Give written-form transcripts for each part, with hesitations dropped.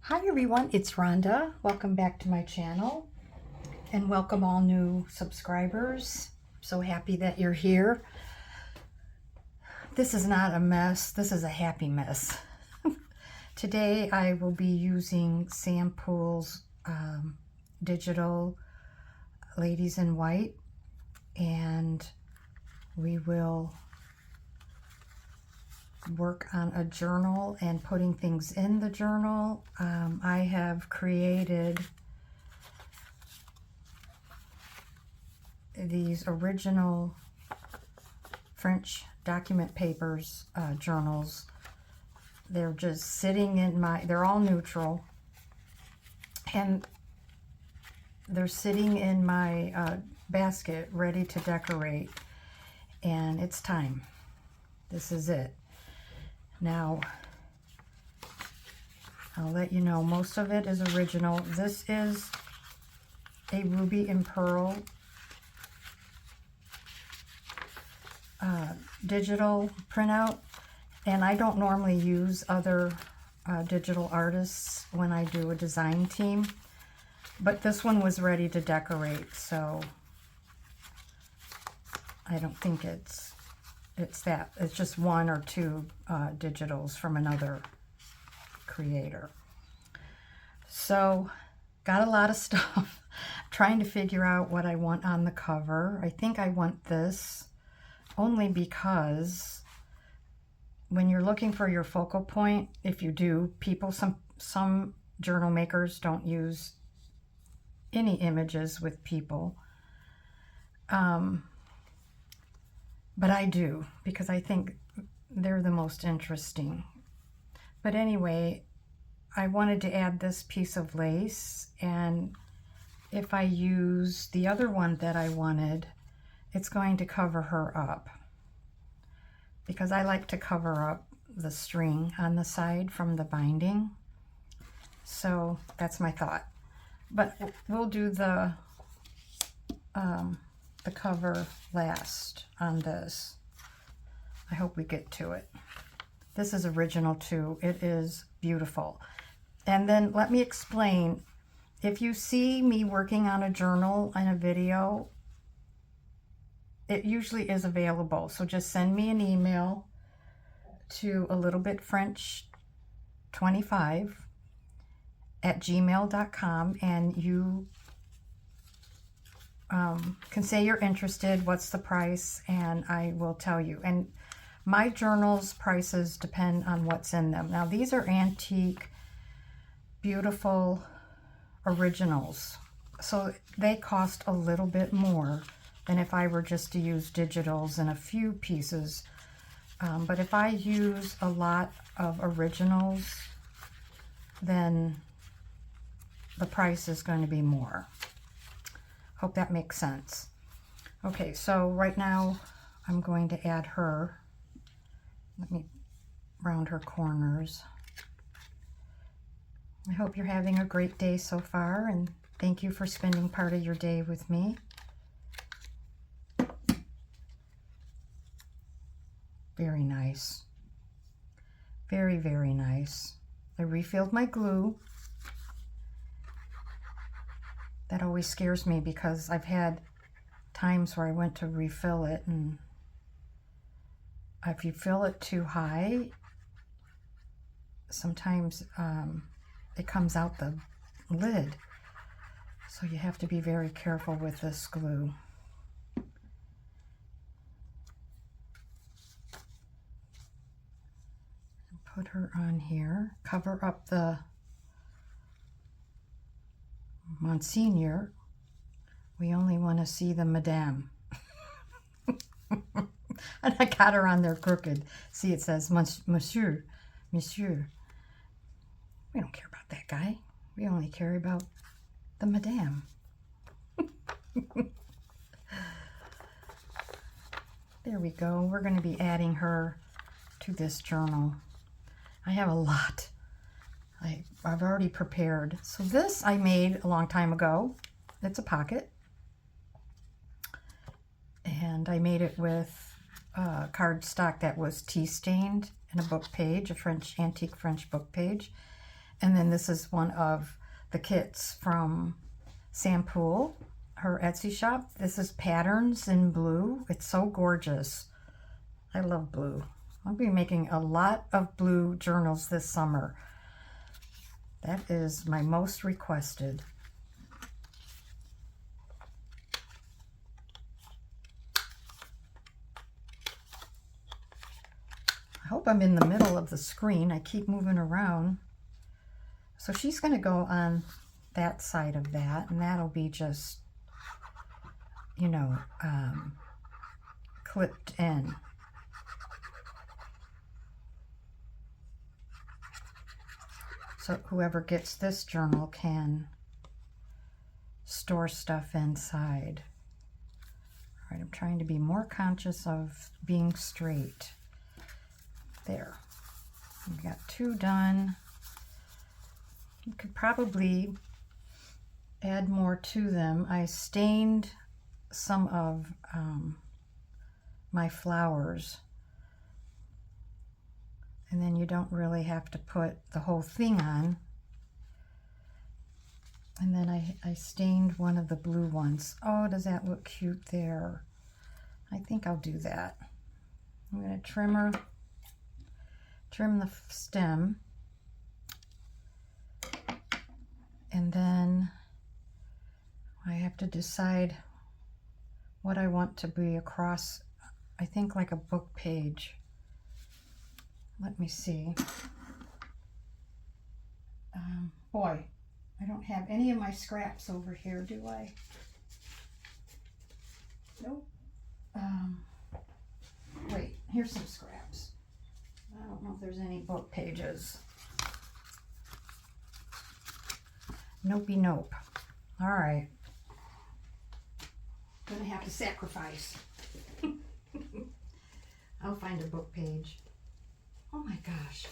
Hi everyone, it's Rhonda. Welcome back to my channel and welcome all new subscribers. So happy that you're here. This is not a mess, this is a happy mess. Today I will be using Sam Poole's digital Ladies in White, and we will work on a journal and putting things in the journal. I have created these original French document papers journals. They're just sitting in they're all neutral, and they're sitting in my basket ready to decorate, and it's time. This is it. Now, I'll let you know, most of it is original. This is a Ruby and Pearl digital printout, and I don't normally use other digital artists when I do a design team, but this one was ready to decorate, so I don't think it's that. It's just one or two digitals from another creator. So got a lot of stuff. Trying to figure out what I want on the cover. I think I want this only because when you're looking for your focal point, if you do, some journal makers don't use any images with people. But I do, because I think they're the most interesting. But anyway, I wanted to add this piece of lace, and if I use the other one that I wanted, it's going to cover her up, because I like to cover up the string on the side from the binding. So that's my thought. But we'll do the cover last on this. I hope we get to it. This is original too. It is beautiful. And then let me explain. If you see me working on a journal in a video, it usually is available. So just send me an email to alittlebit25@gmail.com, and you can say you're interested, what's the price, and I will tell you. And my journals prices depend on what's in them. Now these are antique, beautiful originals, so they cost a little bit more than if I were just to use digitals and a few pieces. But if I use a lot of originals, then the price is going to be more. Hope that makes sense. Okay, so right now I'm going to add her. Let me round her corners. I hope you're having a great day so far, and thank you for spending part of your day with me. Very nice. Very, very nice. I refilled my glue. That always scares me, because I've had times where I went to refill it, and if you fill it too high, sometimes it comes out the lid. So you have to be very careful with this glue. Put her on here. Cover up the Monseigneur. We only want to see the Madame. And I got her on there crooked. See, it says Monsieur. Monsieur. We don't care about that guy. We only care about the Madame. There we go. We're going to be adding her to this journal. I have a lot. I've already prepared. So this I made a long time ago. It's a pocket. And I made it with cardstock that was tea stained, and a book page, a antique French book page. And then this is one of the kits from Poole, her Etsy shop. This is patterns in blue. It's so gorgeous. I love blue. I'll be making a lot of blue journals this summer. That is my most requested. I hope I'm in the middle of the screen. I keep moving around. So she's going to go on that side of that, and that'll be just, you know, clipped in. So whoever gets this journal can store stuff inside. All right, I'm trying to be more conscious of being straight. There. We've got 2 done. You could probably add more to them. I stained some of my flowers. And then you don't really have to put the whole thing on. And then I stained one of the blue ones. Oh, does that look cute there? I think I'll do that. I'm going to trim the stem. And then I have to decide what I want to be across, I think like a book page. Let me see. Boy, I don't have any of my scraps over here, do I? Nope. Wait, here's some scraps. I don't know if there's any book pages. Nopey nope. All right. Gonna have to sacrifice. I'll find a book page. Oh my gosh.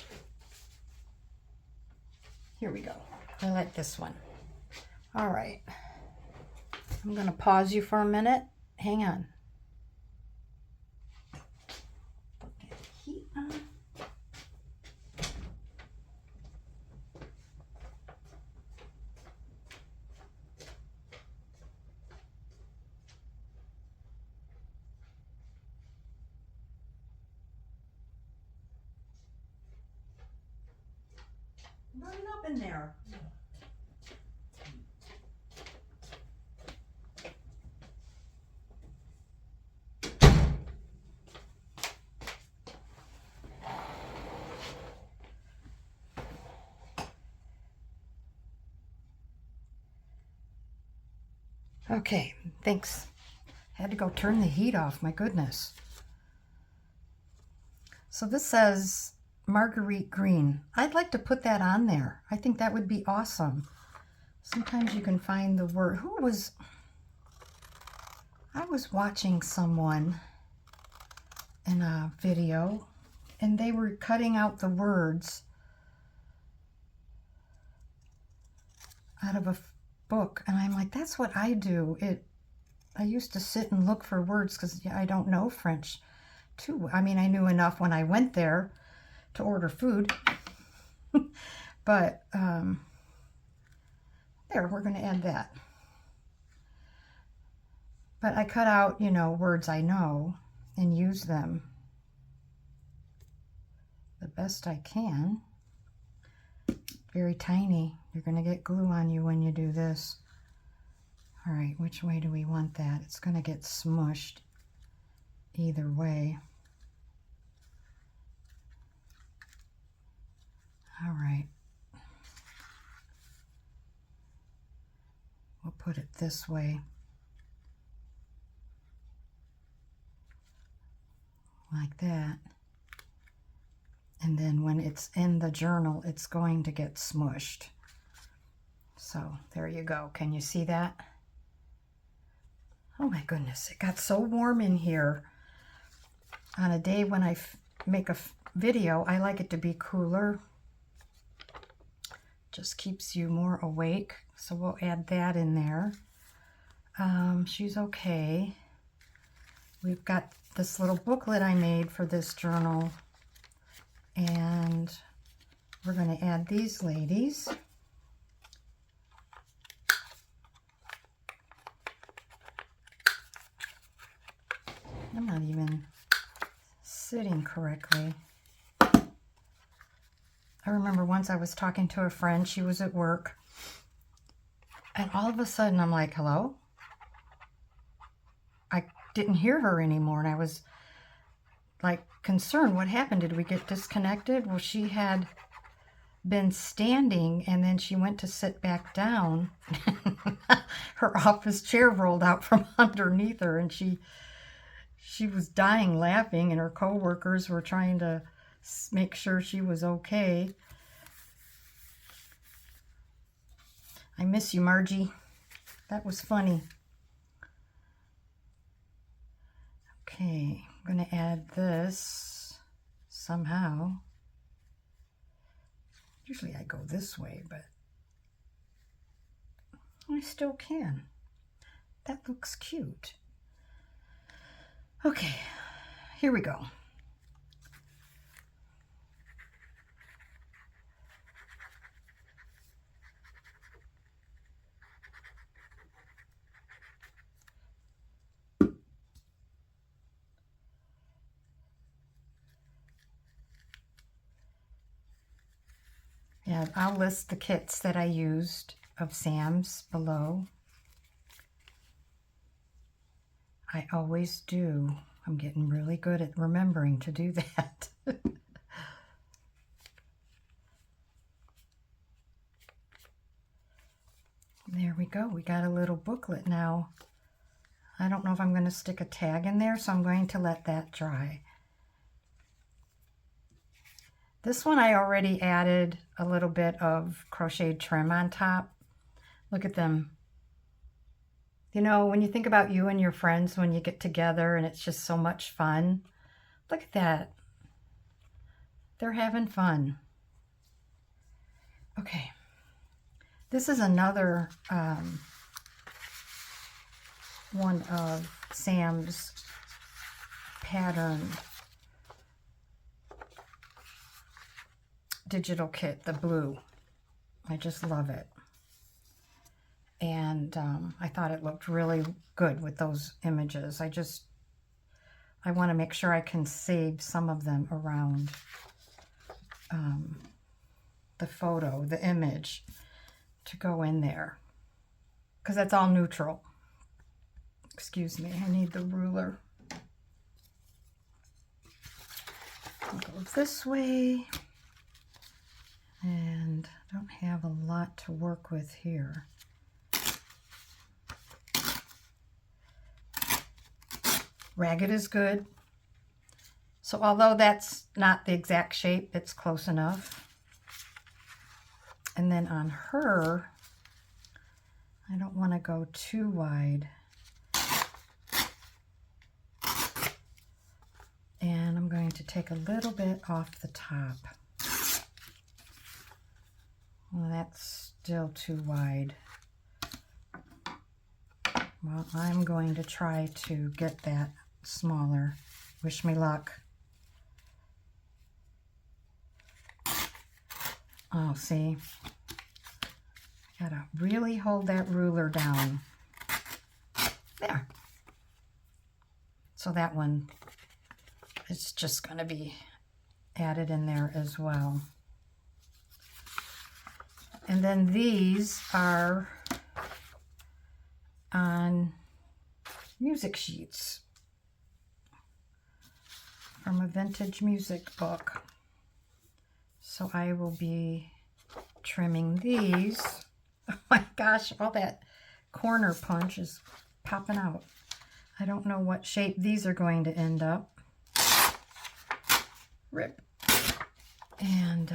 Here we go. I like this one. All right. I'm going to pause you for a minute. Hang on. Put that heat on. Burn it up in there. Okay, thanks. Had to go turn the heat off, my goodness. So this says Marguerite Green. I'd like to put that on there. I think that would be awesome. Sometimes you can find the word. I was watching someone in a video and they were cutting out the words out of a book, and I'm like, that's what I do. I used to sit and look for words because I don't know French too. I mean, I knew enough when I went there to order food. But there, we're going to add that. But I cut out, you know, words I know and use them the best I can. Very tiny. You're going to get glue on you when you do this. All right, which way do we want that? It's going to get smushed either way. All right. We'll put it this way. Like that. And then when it's in the journal, it's going to get smushed. So there you go. Can you see that? Oh my goodness, it got so warm in here. On a day when I make a video, I like it to be cooler. Just keeps you more awake. So we'll add that in there. She's okay. We've got this little booklet I made for this journal. And we're going to add these ladies. I'm not even sitting correctly. I remember once I was talking to a friend, she was at work, and all of a sudden I'm like, hello? I didn't hear her anymore, and I was like concerned. What happened? Did we get disconnected? Well, she had been standing, and then she went to sit back down. Her office chair rolled out from underneath her, and she was dying laughing, and her co-workers were trying to make sure she was okay. I miss you, Margie. That was funny. Okay, I'm going to add this somehow. Usually I go this way, but I still can. That looks cute. Okay, here we go. Yeah, I'll list the kits that I used of Sam's below. I always do. I'm getting really good at remembering to do that. There we go. We got a little booklet now. I don't know if I'm going to stick a tag in there, so I'm going to let that dry. This one I already added a little bit of crocheted trim on top. Look at them. You know, when you think about you and your friends when you get together and it's just so much fun. Look at that. They're having fun. Okay. This is another one of Sam's pattern digital kit, the blue. I just love it. And I thought it looked really good with those images. I want to make sure I can save some of them around the photo, the image, to go in there. Because that's all neutral. Excuse me, I need the ruler. I'll go this way. And I don't have a lot to work with here. Ragged is good. So although that's not the exact shape, it's close enough. And then on her, I don't want to go too wide. And I'm going to take a little bit off the top. Well, that's still too wide. Well, I'm going to try to get that smaller. Wish me luck. Oh, see? I gotta really hold that ruler down. There. So that one is just gonna be added in there as well. And then these are on music sheets from a vintage music book. So I will be trimming these. Oh my gosh, all that corner punch is popping out. I don't know what shape these are going to end up. Rip. And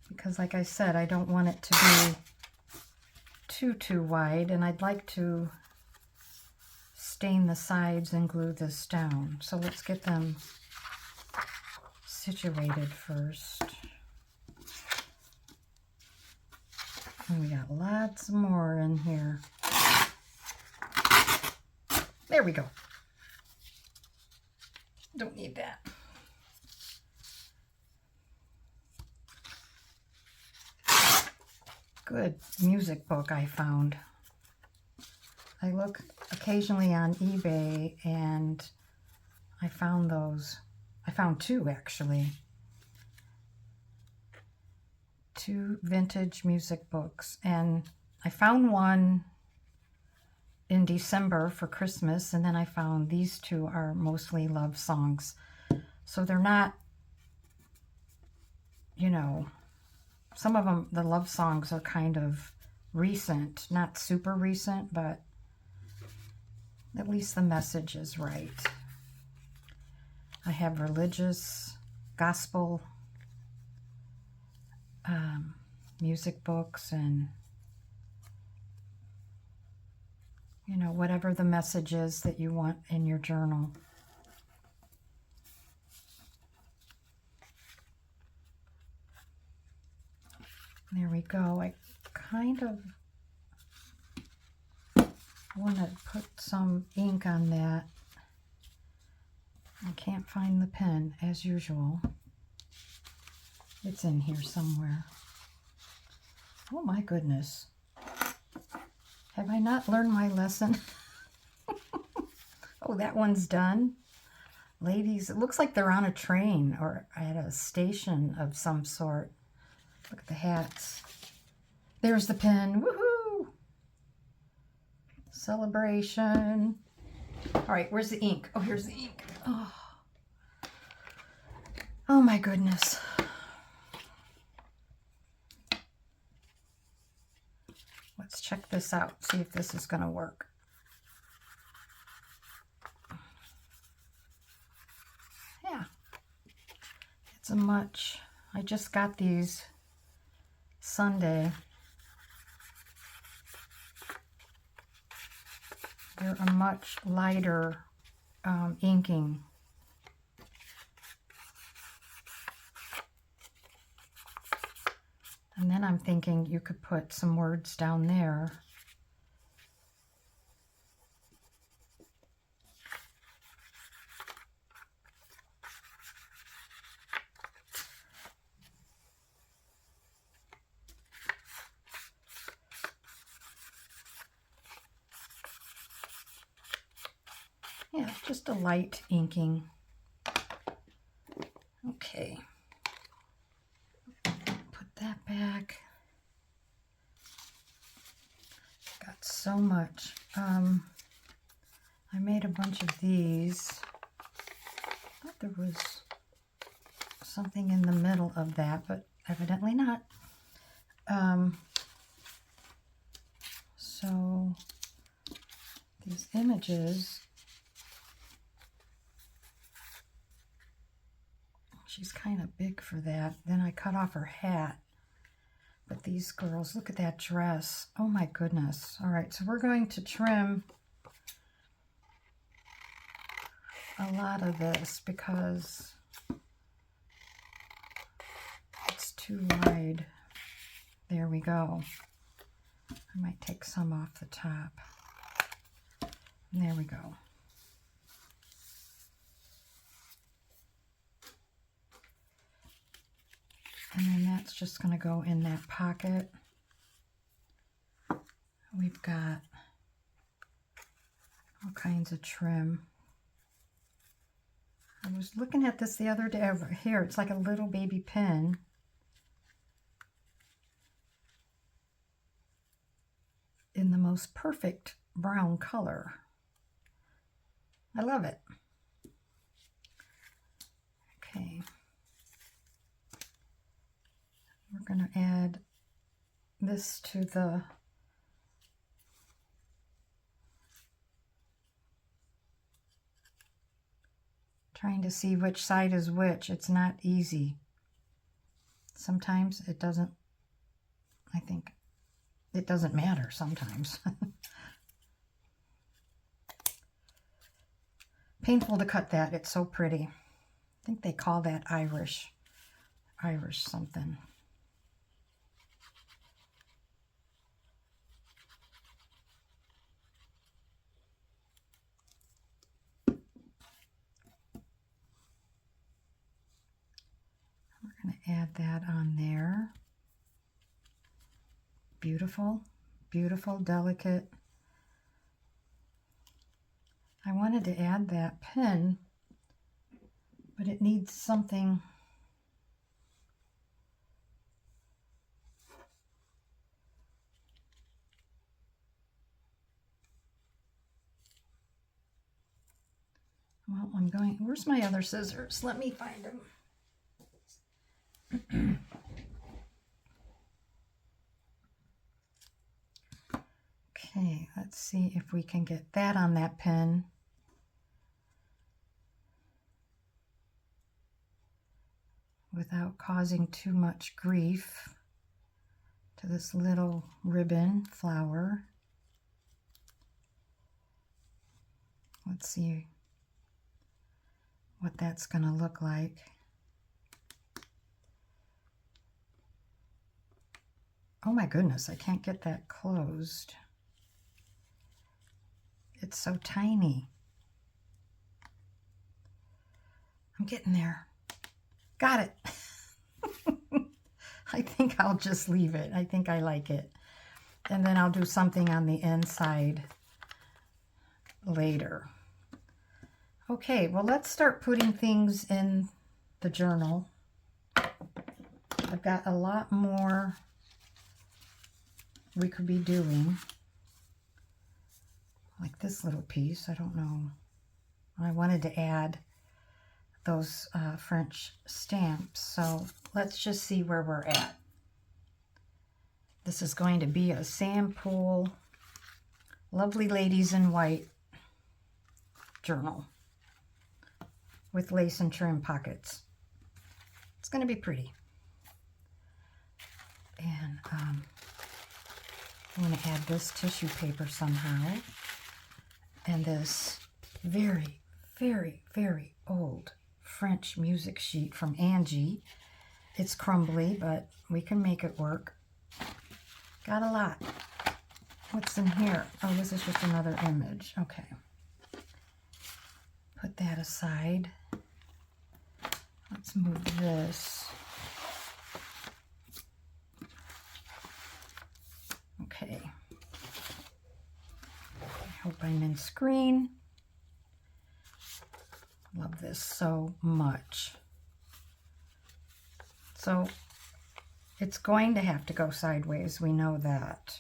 because like I said, I don't want it to be too wide, and I'd like to stain the sides and glue this down. So let's get them situated first. And we got lots more in here. There we go. Don't need that. good music book I found. I look occasionally on eBay and I found those. I found two actually. Two vintage music books, and I found one in December for Christmas, and then I found these two are mostly love songs. So they're not, you know, some of them, the love songs are kind of recent, not super recent, but at least the message is right. I have religious, gospel, music books, and you know, whatever the message is that you want in your journal. There we go. I kind of want to put some ink on that. I can't find the pen as usual. It's in here somewhere. Oh my goodness. Have I not learned my lesson? Oh, that one's done. Ladies, it looks like they're on a train or at a station of some sort. Look at the hats. There's the pen. Woohoo! Celebration. All right, where's the ink? Oh, here's the ink. Oh my goodness. Let's check this out, see if this is going to work. Yeah, it's a much, I just got these Sunday. They're a much lighter inking. And then I'm thinking you could put some words down there. Yeah, just a light inking. Okay. Put that back. Got so much. I made a bunch of these. I thought there was something in the middle of that, but evidently not. So these images, she's kind of big for that. Then I cut off her hat. But these girls, look at that dress. Oh my goodness. All right, so we're going to trim a lot of this because it's too wide. There we go. I might take some off the top. And there we go. And then that's just going to go in that pocket. We've got all kinds of trim. I was looking at this the other day over here. It's like a little baby pin. In the most perfect brown color. I love it. Okay. We're going to add this to the trying to see which side is which. It's not easy. Sometimes it doesn't, I think it doesn't matter sometimes. Painful to cut that. It's so pretty. I think they call that Irish something. We're going to add that on there. beautiful? Beautiful, delicate. I wanted to add that pin, but it needs something. Well, I'm going, where's my other scissors? Let me find them. Okay, let's see if we can get that on that pin. Without causing too much grief to this little ribbon flower. Let's see what that's going to look like. Oh my goodness, I can't get that closed. It's so tiny. I'm getting there. Got it. I think I'll just leave it. I think I like it. And then I'll do something on the inside later. Okay, well, let's start putting things in the journal. I've got a lot more we could be doing. Like this little piece, I don't know. I wanted to add those French stamps, so let's just see where we're at. This is going to be a Sam Poole Lovely Ladies in White journal with lace and trim pockets. It's going to be pretty. And I'm going to add this tissue paper somehow, and this very, very, very old French music sheet from Angie. It's crumbly, but we can make it work. Got a lot. What's in here? Oh, this is just another image. Okay. Put that aside. Let's move this. Okay. I hope I'm in screen. Love this so much. So it's going to have to go sideways. We know that.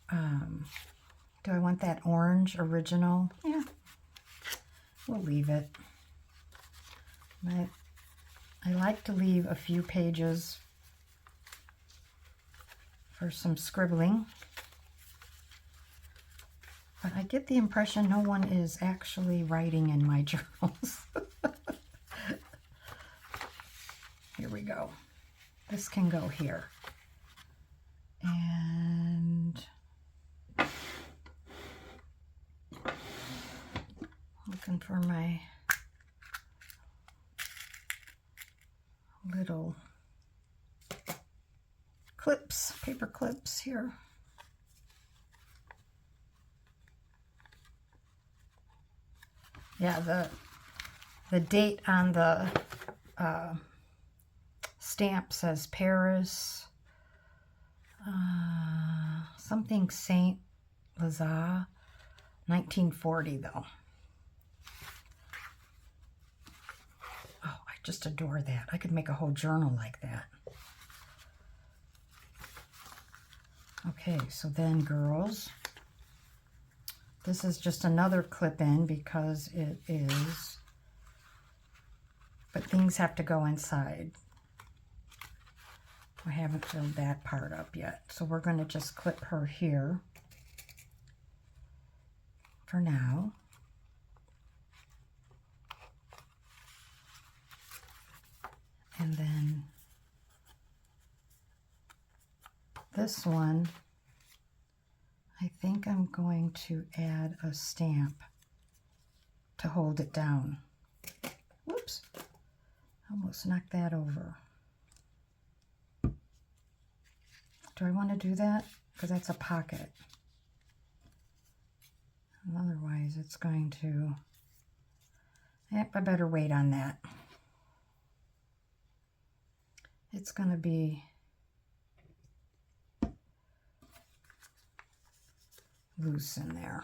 Do I want that orange original? Yeah, we'll leave it. But I like to leave a few pages for some scribbling. But I get the impression no one is actually writing in my journals. Here we go. This can go here. And looking for my little clips, paper clips here. Yeah, the date on the stamp says Paris, something Saint Lazare, 1940 though. Oh, I just adore that. I could make a whole journal like that. Okay, so then girls, this is just another clip in because it is, but things have to go inside. I haven't filled that part up yet, so we're going to just clip her here for now. And then this one, I think I'm going to add a stamp to hold it down. Whoops, almost knocked that over. Do I want to do that? Because that's a pocket. Otherwise, it's going to... Yep, I better wait on that. It's going to be loose in there.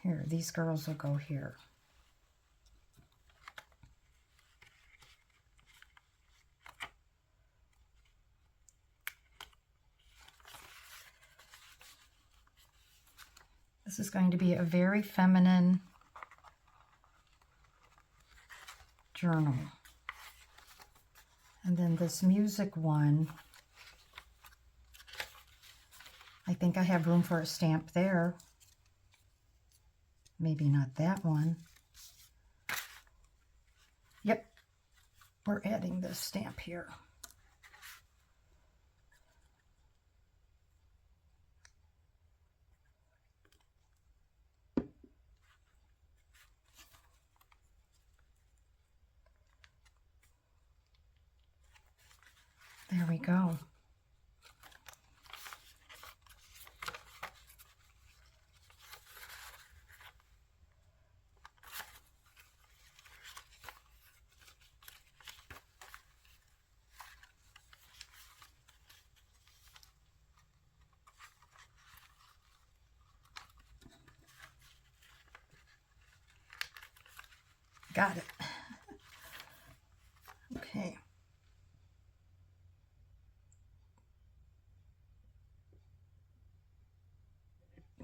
Here, these girls will go here. This is going to be a very feminine journal. And then this music one, I think I have room for a stamp there. Maybe not that one. Yep, we're adding this stamp here. There we go. Got it. Okay.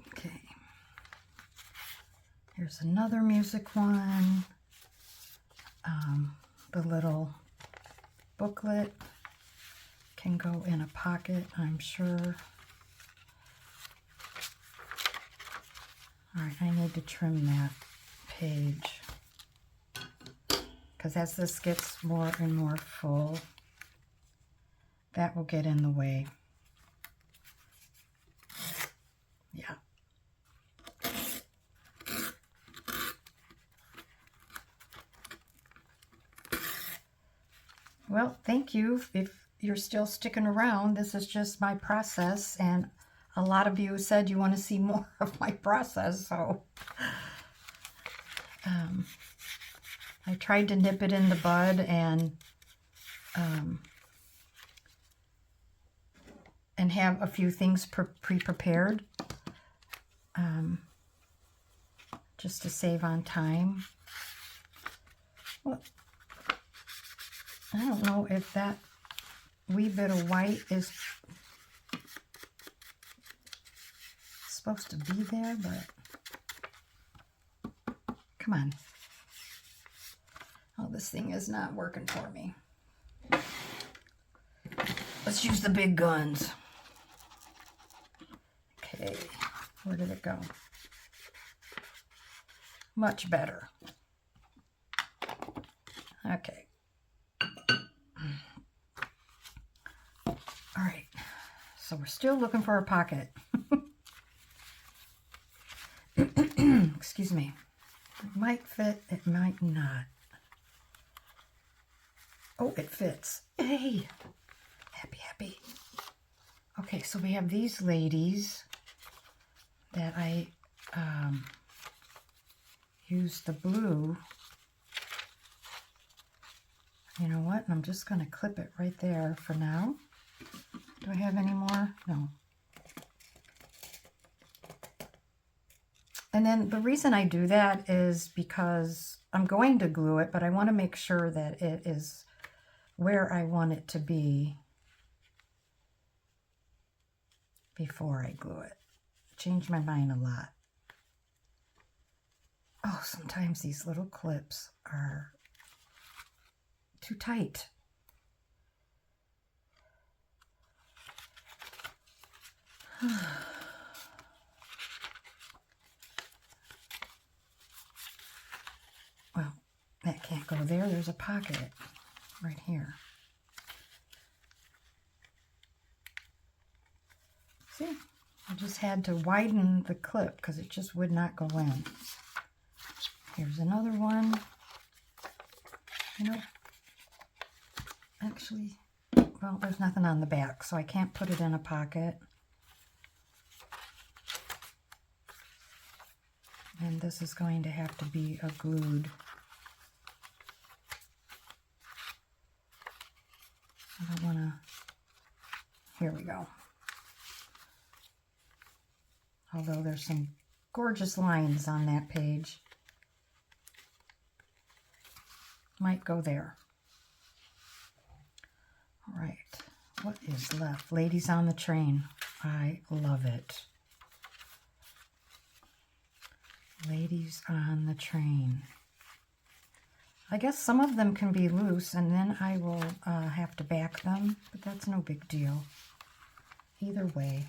Okay. Here's another music one. The little booklet can go in a pocket, I'm sure. All right, I need to trim that page, because as this gets more and more full, that will get in the way. Yeah. Well, thank you. If you're still sticking around, this is just my process, and a lot of you said you want to see more of my process, so I tried to nip it in the bud and have a few things pre-prepared just to save on time. Well, I don't know if that wee bit of white is supposed to be there, but come on. Oh, this thing is not working for me. Let's use the big guns. Okay, where did it go? Much better. Okay. All right, so we're still looking for a pocket. Excuse me. It might fit, it might not. Oh, it fits. Hey, happy, happy. Okay, so we have these ladies that I used the blue. You know what? I'm just going to clip it right there for now. Do I have any more? No. And then the reason I do that is because I'm going to glue it, but I want to make sure that it is where I want it to be before I glue it. Change my mind a lot. Oh, sometimes these little clips are too tight. Well, that can't go there. There's a pocket right here. See, I just had to widen the clip because it just would not go in. Here's another one. You know, actually, well, there's nothing on the back, so I can't put it in a pocket. And this is going to have to be a glued. Here we go. Although there's some gorgeous lines on that page. Might go there. All right, what is left? Ladies on the Train. I love it. Ladies on the Train. I guess some of them can be loose, and then I will have to back them, but that's no big deal. Either way.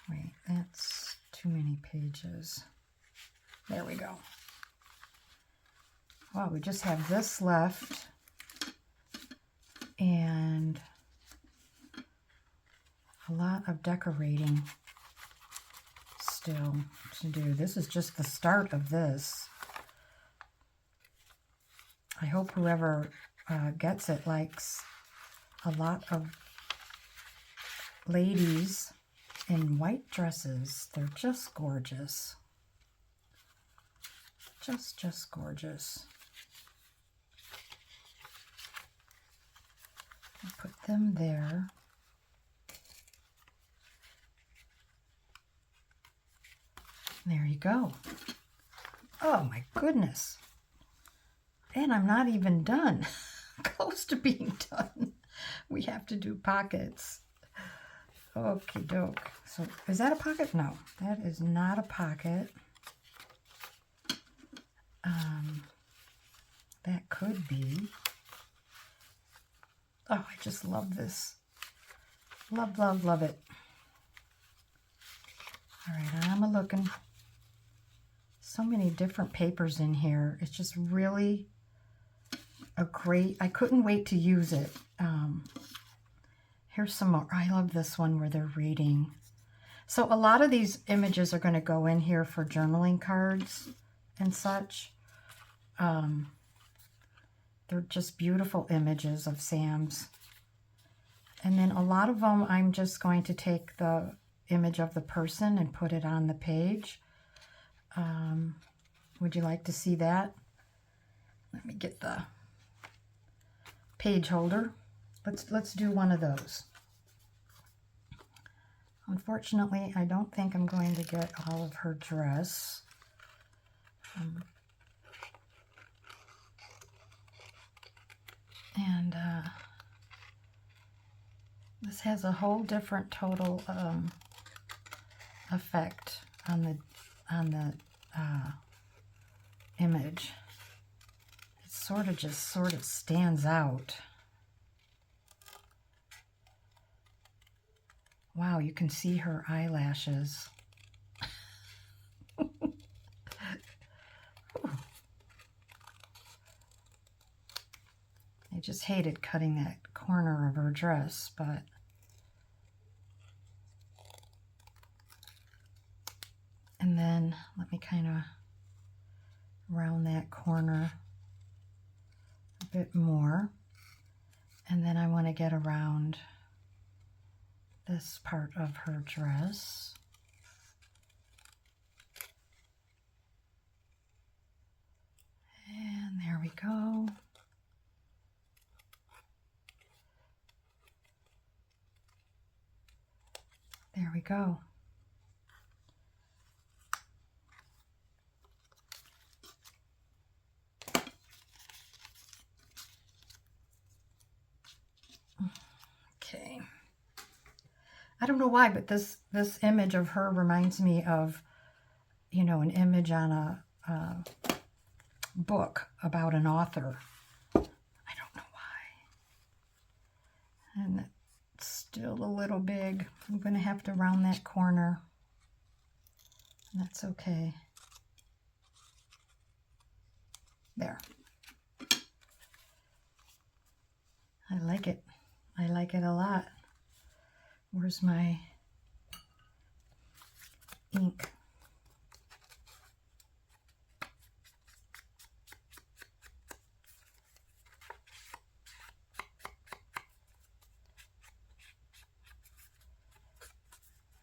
Wait, that's too many pages. There we go. Wow, we just have this left, and a lot of decorating still to do. This is just the start of this. I hope whoever gets it likes a lot of ladies in white dresses. They're just gorgeous. Just gorgeous. I'll put them there. There you go. Oh my goodness. And I'm not even done. Close to being done. We have to do pockets. Okie doke. So is that a pocket? No, that is not a pocket. That could be. Oh, I just love this. Love, love, love it. All right, I'm looking. So many different papers in here. It's just really a great, I couldn't wait to use it. Here's some more. I love this one where they're reading. So a lot of these images are going to go in here for journaling cards and such. They're just beautiful images of Sam's. And then a lot of them, I'm just going to take the image of the person and put it on the page. Would you like to see that? Let me get the page holder. Let's do one of those. Unfortunately, I don't think I'm going to get all of her dress. This has a whole different total effect on the image. It sort of stands out. Wow, you can see her eyelashes. I just hated cutting that corner of her dress, but and then let me kind of round that corner a bit more, and then I want to get around this part of her dress. And there we go. There we go. Okay. I don't know why, but this image of her reminds me of, you know, an image on a book about an author. I don't know why. And it's still a little big. I'm going to have to round that corner. And that's okay. There. I like it. I like it a lot. Where's my ink?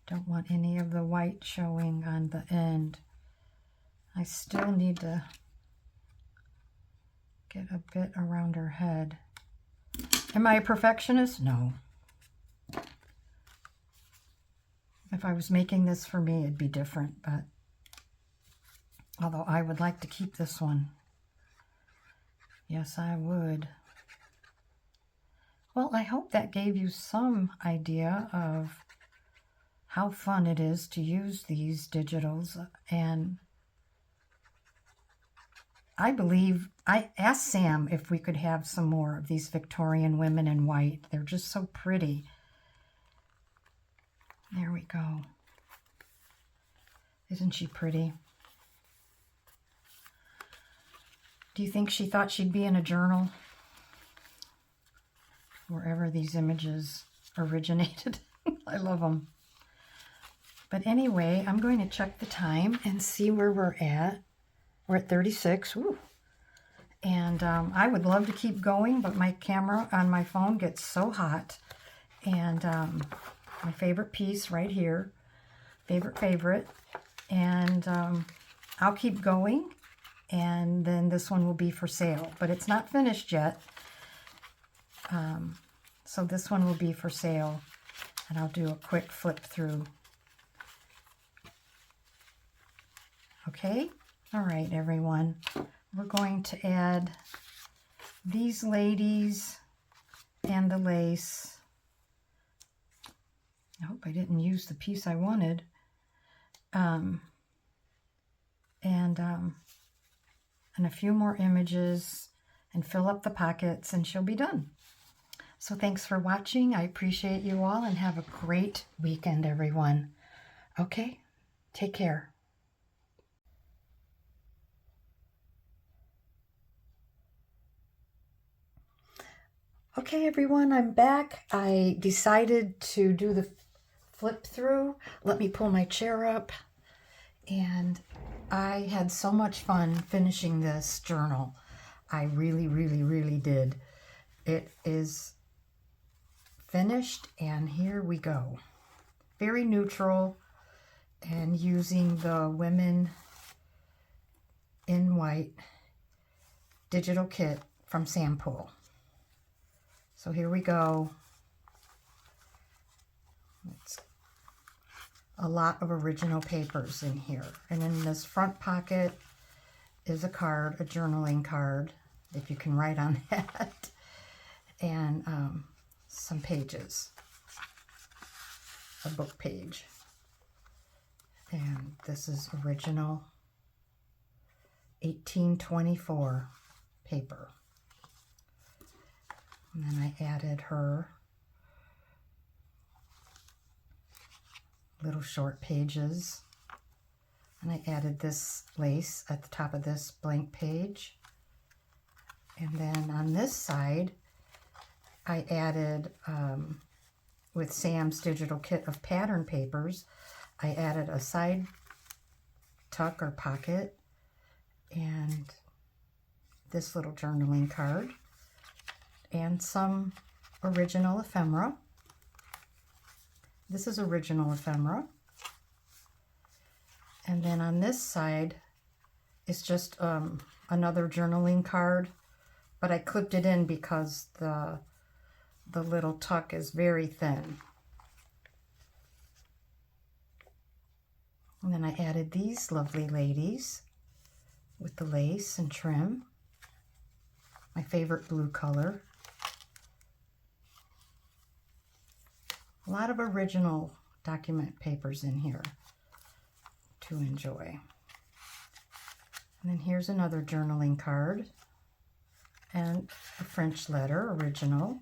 Don't want any of the white showing on the end. I still need to get a bit around her head. Am I a perfectionist? No. If I was making this for me, it'd be different, but although I would like to keep this one. Yes, I would. Well, I hope that gave you some idea of how fun it is to use these digitals. And I believe, I asked Sam if we could have some more of these Victorian women in white. They're just so pretty. There we go. Isn't she pretty? Do you think she thought she'd be in a journal? Wherever these images originated. I love them. But anyway, I'm going to check the time and see where we're at. We're at 36. Woo. And I would love to keep going, but my camera on my phone gets so hot. And my favorite piece right here. Favorite. And I'll keep going. And then this one will be for sale. But it's not finished yet. So this one will be for sale. And I'll do a quick flip through. Okay? All right, everyone. We're going to add these ladies and the lace. I hope I didn't use the piece I wanted. And a few more images and fill up the pockets and she'll be done. So thanks for watching. I appreciate you all and have a great weekend, everyone. Okay? Take care. Okay, everyone, I'm back. I decided to do the flip through. Let me pull my chair up. And I had so much fun finishing this journal. I really, really, really did. It is finished, and here we go. Very neutral, and using the Women in White digital kit from Poole. So here we go. It's a lot of original papers in here. And in this front pocket is a card, a journaling card, if you can write on that, and some pages, a book page. And this is original 1824 paper. And then I added her little short pages. And I added this lace at the top of this blank page. And then on this side, I added, with Sam's digital kit of pattern papers, I added a side tuck or pocket and this little journaling card and some original ephemera. This is original ephemera. And then on this side is just another journaling card, but I clipped it in because the little tuck is very thin. And then I added these lovely ladies with the lace and trim. My favorite blue color. A lot of original document papers in here to enjoy. And then here's another journaling card and a French letter, original.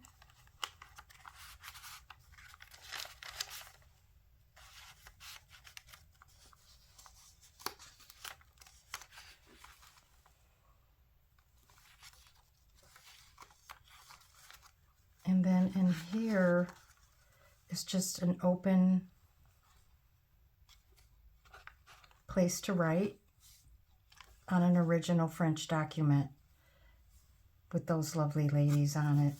And then in here is just an open place to write on an original French document with those lovely ladies on it.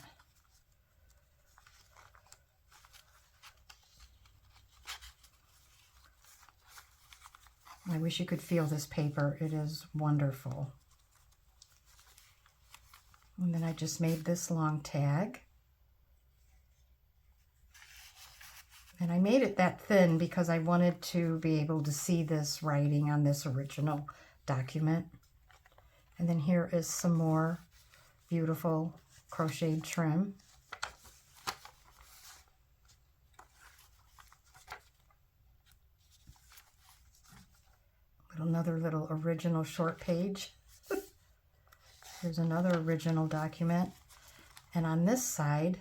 I wish you could feel this paper. It is wonderful. And then I just made this long tag. And I made it that thin because I wanted to be able to see this writing on this original document. And then here is some more beautiful crocheted trim. Another little original short page. Here's another original document. And on this side,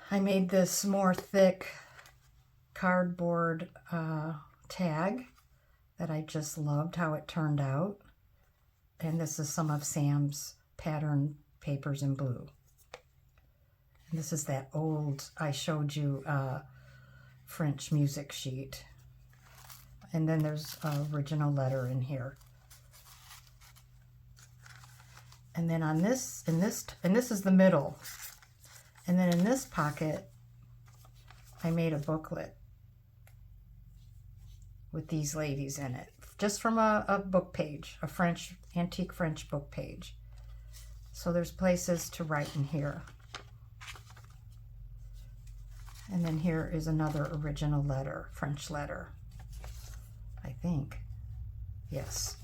I made this more thick cardboard tag that I just loved how it turned out. And this is some of Sam's pattern papers in blue. And this is that old, I showed you, French music sheet. And then there's an original letter in here. And then on this, and this is the middle. And then in this pocket, I made a booklet with these ladies in it, just from a book page, a French, antique French book page. So there's places to write in here. And then here is another original letter, French letter, I think. Yes.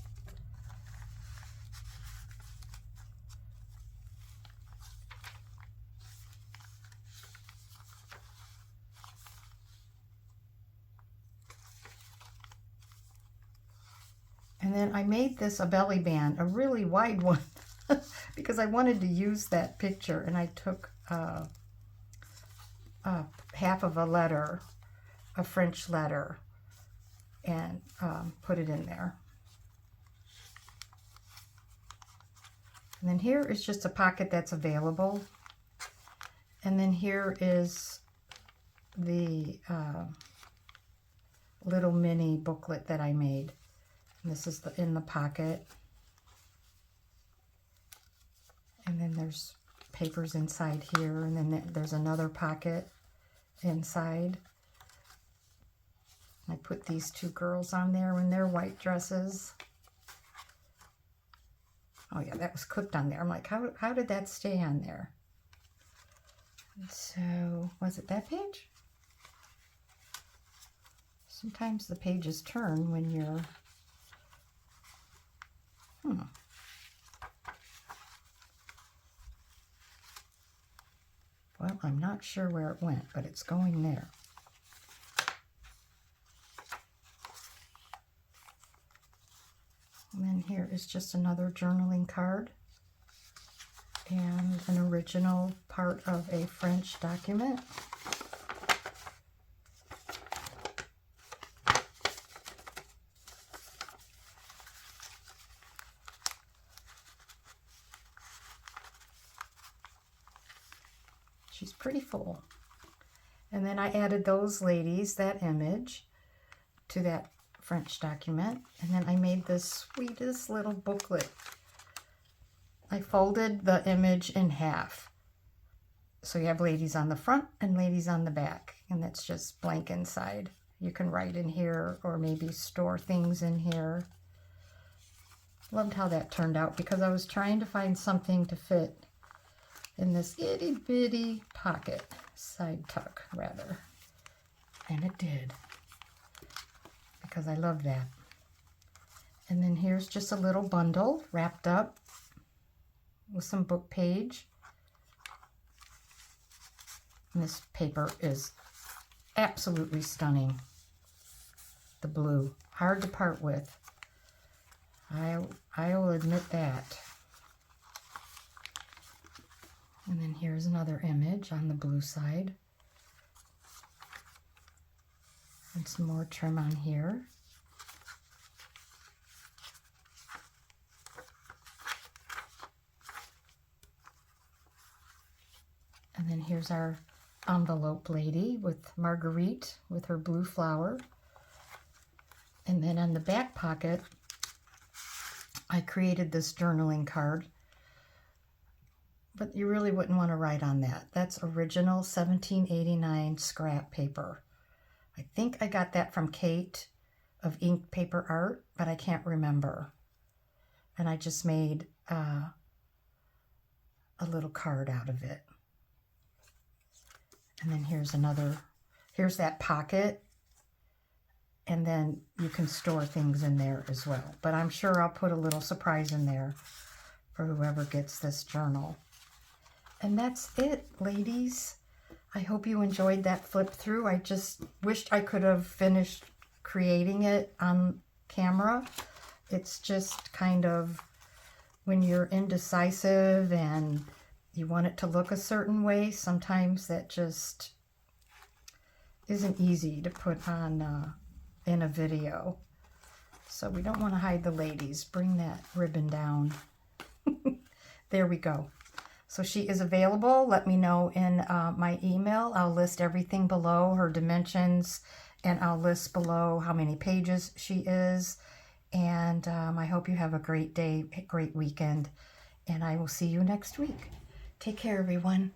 And then I made this a belly band, a really wide one, because I wanted to use that picture. And I took half of a letter, a French letter, and put it in there. And then here is just a pocket that's available. And then here is the little mini booklet that I made. And this is in the pocket. And then there's papers inside here. And then there's another pocket inside. I put these two girls on there in their white dresses. Oh yeah, that was cooked on there. I'm like, how did that stay on there? So, was it that page? Sometimes the pages turn when you're... Well, I'm not sure where it went, but it's going there. And then here is just another journaling card and an original part of a French document. She's pretty full. And then I added those ladies, that image, to that French document. And then I made this sweetest little booklet. I folded the image in half. So you have ladies on the front and ladies on the back. And that's just blank inside. You can write in here or maybe store things in here. Loved how that turned out because I was trying to find something to fit in this itty bitty pocket, side tuck rather. And it did, because I love that. And then here's just a little bundle wrapped up with some book page. And this paper is absolutely stunning. The blue, hard to part with. I will admit that. And then here's another image on the blue side. And some more trim on here. And then here's our envelope lady with Marguerite with her blue flower. And then on the back pocket, I created this journaling card. But you really wouldn't want to write on that. That's original 1789 scrap paper. I think I got that from Kate of Ink Paper Art, but I can't remember. And I just made a little card out of it. And then here's that pocket. And then you can store things in there as well. But I'm sure I'll put a little surprise in there for whoever gets this journal. And that's it, ladies. I hope you enjoyed that flip through. I just wished I could have finished creating it on camera. It's just kind of when you're indecisive and you want it to look a certain way, sometimes that just isn't easy to put on in a video. So we don't want to hide the ladies. Bring that ribbon down. There we go. So she is available. Let me know in my email. I'll list everything below, her dimensions, and I'll list below how many pages she is. And I hope you have a great day, great weekend, and I will see you next week. Take care, everyone.